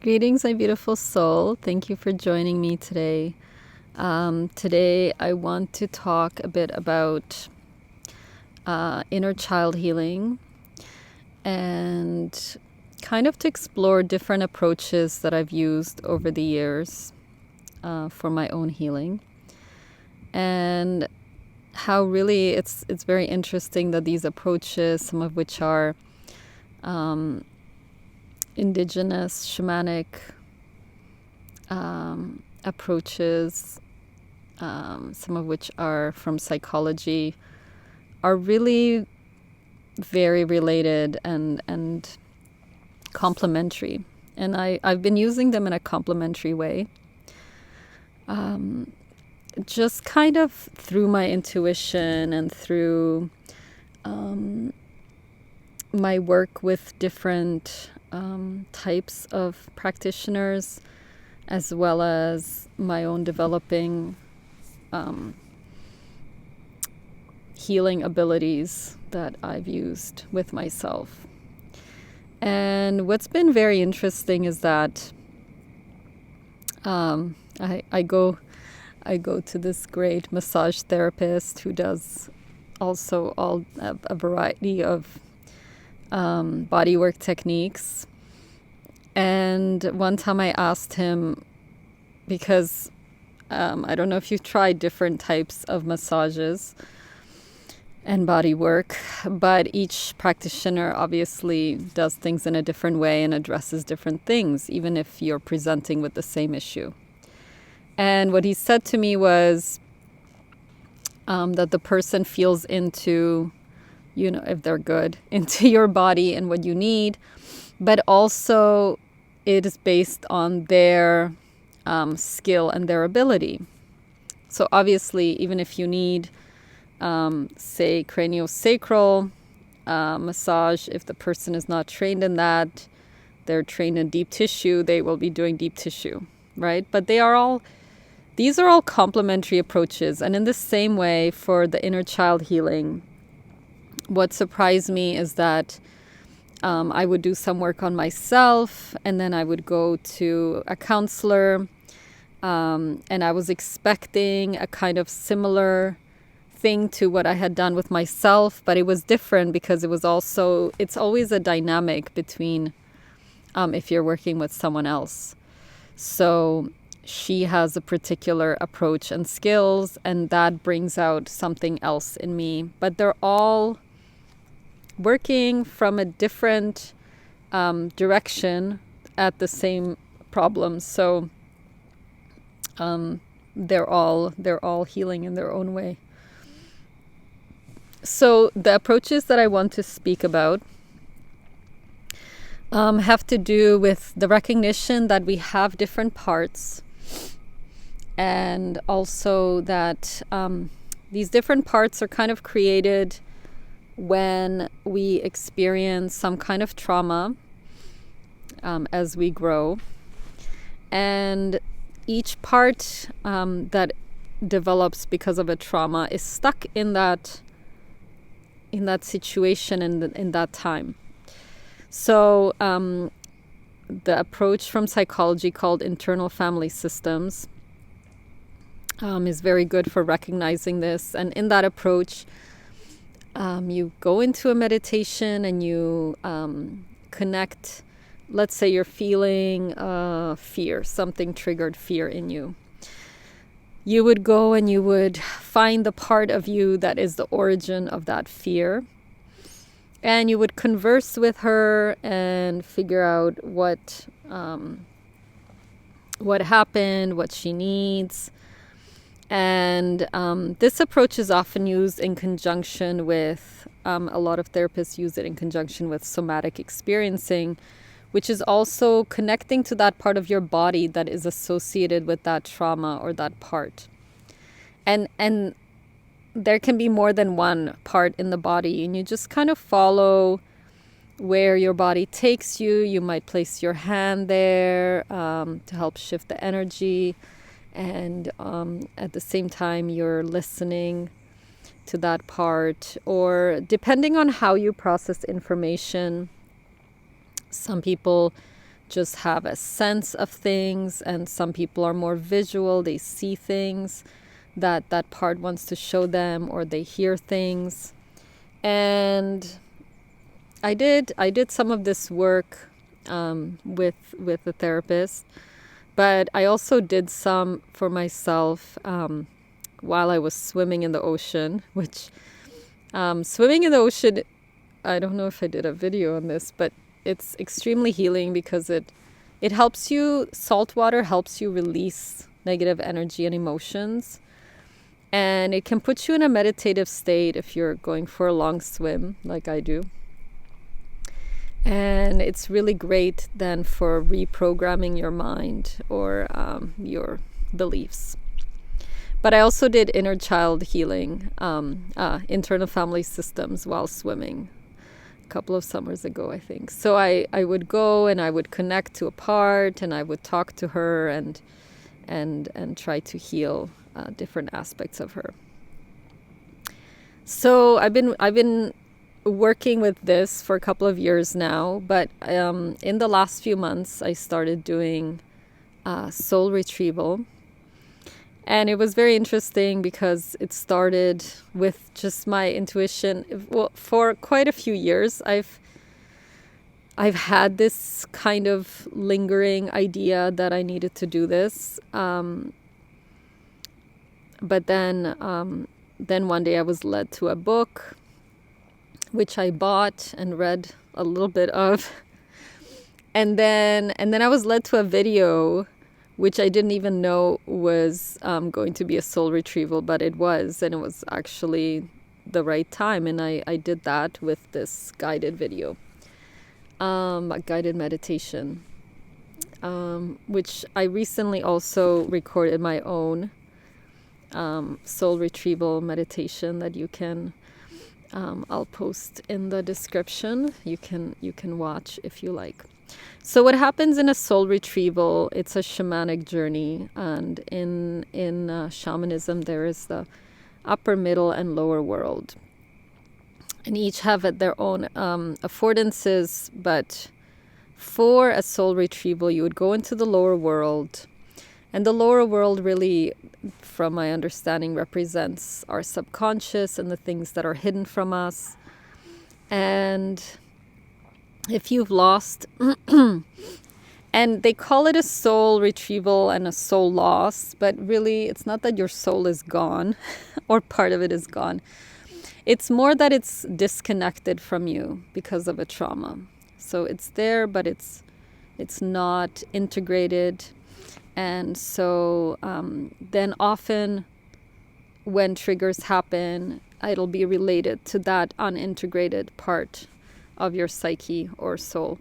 Greetings, my beautiful soul. Thank you for joining me today. Today, I want to talk a bit about inner child healing and kind of to explore different approaches that I've used over the years for my own healing, and how really it's very interesting that these approaches, some of which are indigenous shamanic approaches, some of which are from psychology, are really very related and complementary. And I've been using them in a complementary way, just kind of through my intuition and through my work with different types of practitioners, as well as my own developing healing abilities that I've used with myself. And what's been very interesting is that I go to this great massage therapist who does also a variety of bodywork techniques. And one time I asked him, because I don't know if you've tried different types of massages and body work, but each practitioner obviously does things in a different way and addresses different things, even if you're presenting with the same issue. And what he said to me was that the person feels into, if they're good, into your body and what you need, but also it is based on their skill and their ability. So obviously, even if you need, say, craniosacral massage, if the person is not trained in that, they're trained in deep tissue, they will be doing deep tissue, right? But these are all complementary approaches. And in the same way, for the inner child healing, what surprised me is that I would do some work on myself, and then I would go to a counselor, and I was expecting a kind of similar thing to what I had done with myself, but it was different because it's always a dynamic between if you're working with someone else. So she has a particular approach and skills, and that brings out something else in me. But they're all working from a different direction at the same problem. So they're all healing in their own way. So the approaches that I want to speak about have to do with the recognition that we have different parts, and also that these different parts are kind of created when we experience some kind of trauma as we grow. And each part that develops because of a trauma is stuck in that situation and in that time. So the approach from psychology called internal family systems is very good for recognizing this. And in that approach, you go into a meditation and you connect. Let's say you're feeling fear, something triggered fear in you. You would go and you would find the part of you that is the origin of that fear. And you would converse with her and figure out what happened, what she needs. And this approach is often used in conjunction with, a lot of therapists use it in conjunction with somatic experiencing, which is also connecting to that part of your body that is associated with that trauma or that part. And there can be more than one part in the body, and you just kind of follow where your body takes you. You might place your hand there to help shift the energy, and at the same time you're listening to that part. Or depending on how you process information, some people just have a sense of things, and some people are more visual. They see things that part wants to show them, or they hear things. And I did some of this work with a therapist, but I also did some for myself while I was swimming in the ocean, which swimming in the ocean, I don't know if I did a video on this, but it's extremely healing because it helps you, salt water helps you release negative energy and emotions. And it can put you in a meditative state if you're going for a long swim, like I do. And it's really great then for reprogramming your mind or your beliefs. But I also did inner child healing, internal family systems while swimming a couple of summers ago, I think. So I would go and I would connect to a part, and I would talk to her and try to heal different aspects of her. So I've been working with this for a couple of years now, but in the last few months I started doing soul retrieval, and it was very interesting because it started with just my intuition. Well, for quite a few years I've had this kind of lingering idea that I needed to do this. But then one day I was led to a book, which I bought and read a little bit of. And then I was led to a video, which I didn't even know was going to be a soul retrieval, but it was. And it was actually the right time. And I did that with this guided video, a guided meditation, which I recently also recorded my own soul retrieval meditation that you can I'll post in the description. You can watch if you like. So what happens in a soul retrieval, it's a shamanic journey, and in shamanism there is the upper, middle, and lower world, and each have their own affordances. But for a soul retrieval you would go into the lower world. And the lower world really, from my understanding, represents our subconscious and the things that are hidden from us. And if you've lost, and they call it a soul retrieval and a soul loss, but really it's not that your soul is gone or part of it is gone. It's more that it's disconnected from you because of a trauma. So it's there, but it's not integrated. And so then often when triggers happen, it'll be related to that unintegrated part of your psyche or soul.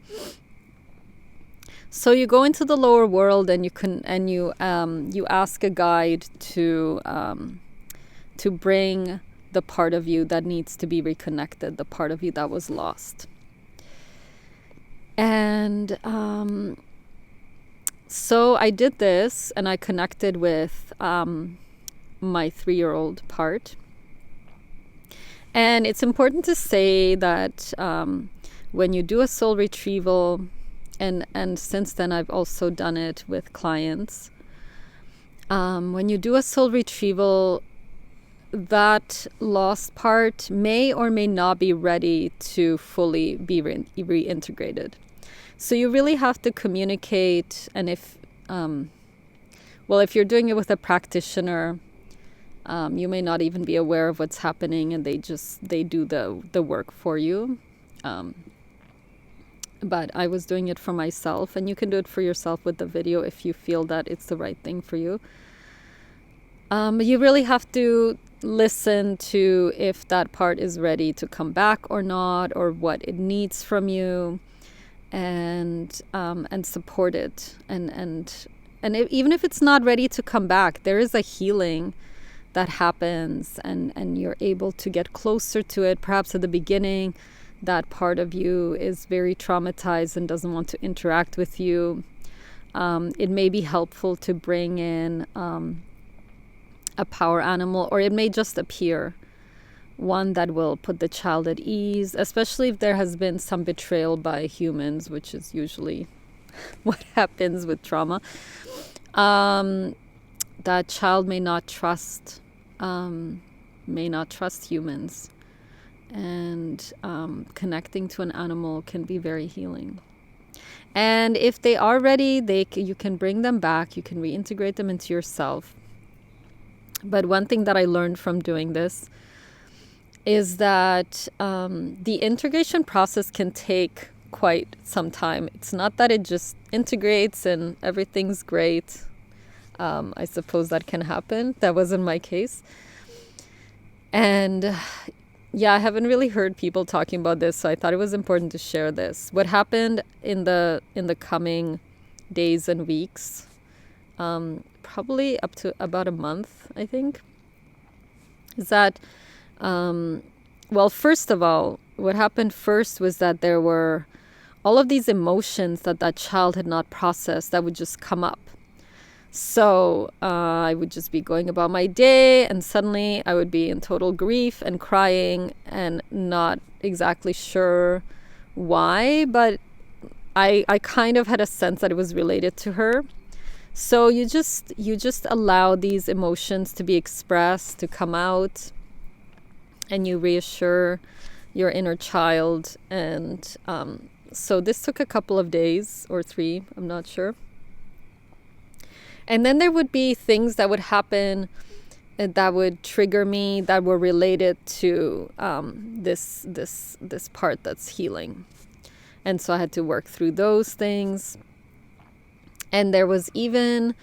So you go into the lower world and you ask a guide to bring the part of you that needs to be reconnected, the part of you that was lost. And so I did this, and I connected with my 3-year-old part. And it's important to say that when you do a soul retrieval, and since then I've also done it with clients, when you do a soul retrieval, that lost part may or may not be ready to fully be reintegrated. So you really have to communicate, and if you're doing it with a practitioner, you may not even be aware of what's happening, and they do the work for you. But I was doing it for myself, and you can do it for yourself with the video if you feel that it's the right thing for you. You really have to listen to if that part is ready to come back or not, or what it needs from you. And support it, and even if it's not ready to come back, there is a healing that happens, and you're able to get closer to it. Perhaps at the beginning that part of you is very traumatized and doesn't want to interact with you. It may be helpful to bring in a power animal, or it may just appear, one that will put the child at ease, especially if there has been some betrayal by humans, which is usually what happens with trauma. That child may not trust humans, and connecting to an animal can be very healing. And if they are ready, you can bring them back. You can reintegrate them into yourself. But one thing that I learned from doing this is that the integration process can take quite some time. It's not that it just integrates and everything's great. I suppose that can happen. That wasn't my case. And yeah, I haven't really heard people talking about this, so I thought it was important to share this. What happened in the coming days and weeks, probably up to about a month, I think, is that, well, first of all, what happened first was that there were all of these emotions that child had not processed that would just come up. So I would just be going about my day, and suddenly I would be in total grief and crying and not exactly sure why, but I kind of had a sense that it was related to her. So you just allow these emotions to be expressed, to come out, and you reassure your inner child. And so this took a couple of days or 3, I'm not sure. And then there would be things that would happen that would trigger me, that were related to this part that's healing. And so I had to work through those things. And there was even,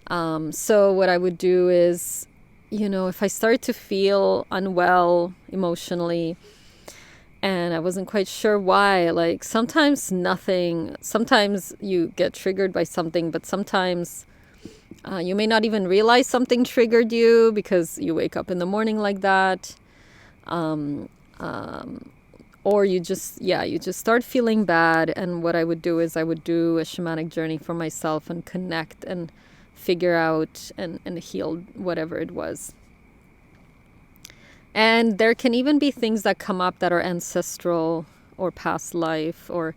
so what I would do is, if I started to feel unwell emotionally, and I wasn't quite sure why, like sometimes you get triggered by something, but sometimes you may not even realize something triggered you because you wake up in the morning like that. Or you just start feeling bad. And what I would do is I would do a shamanic journey for myself and connect and figure out and heal whatever it was. And there can even be things that come up that are ancestral or past life. Or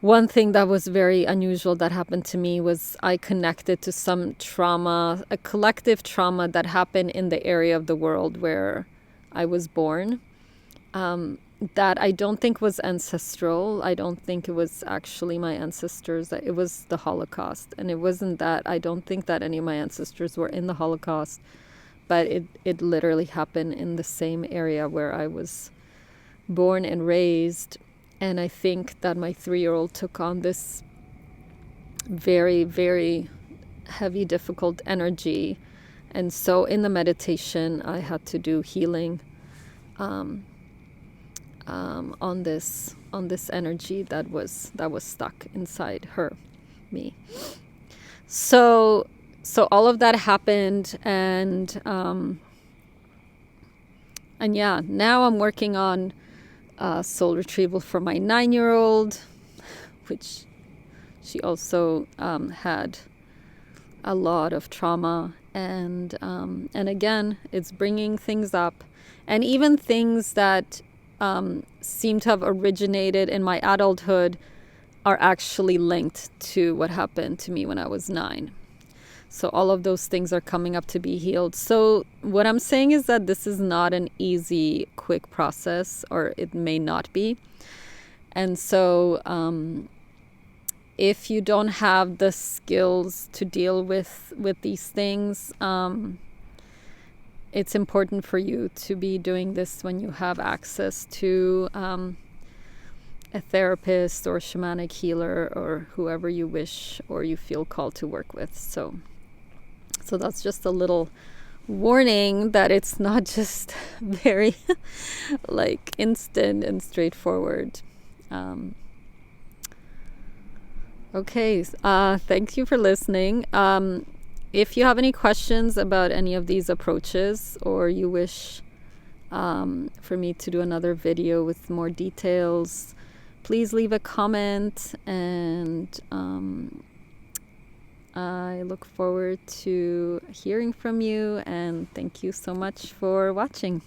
one thing that was very unusual that happened to me was I connected to some trauma, a collective trauma that happened in the area of the world where I was born, that I don't think was ancestral. I don't think it was actually my ancestors. It was the Holocaust. And it wasn't that. I don't think that any of my ancestors were in the Holocaust, but it literally happened in the same area where I was born and raised. And I think that my 3-year-old took on this very, very heavy, difficult energy. And so in the meditation, I had to do healing on this energy that was stuck inside me. So all of that happened, and yeah, now I'm working on soul retrieval for my 9-year-old, which she also had a lot of trauma, and again, it's bringing things up, and even things that seem to have originated in my adulthood are actually linked to what happened to me when I was 9. So all of those things are coming up to be healed. So what I'm saying is that this is not an easy, quick process, or it may not be. And so if you don't have the skills to deal with these things, it's important for you to be doing this when you have access to a therapist or shamanic healer or whoever you wish or you feel called to work with. So that's just a little warning that it's not just very like instant and straightforward. Okay, thank you for listening. If you have any questions about any of these approaches, or you wish for me to do another video with more details, please leave a comment, and I look forward to hearing from you, and thank you so much for watching.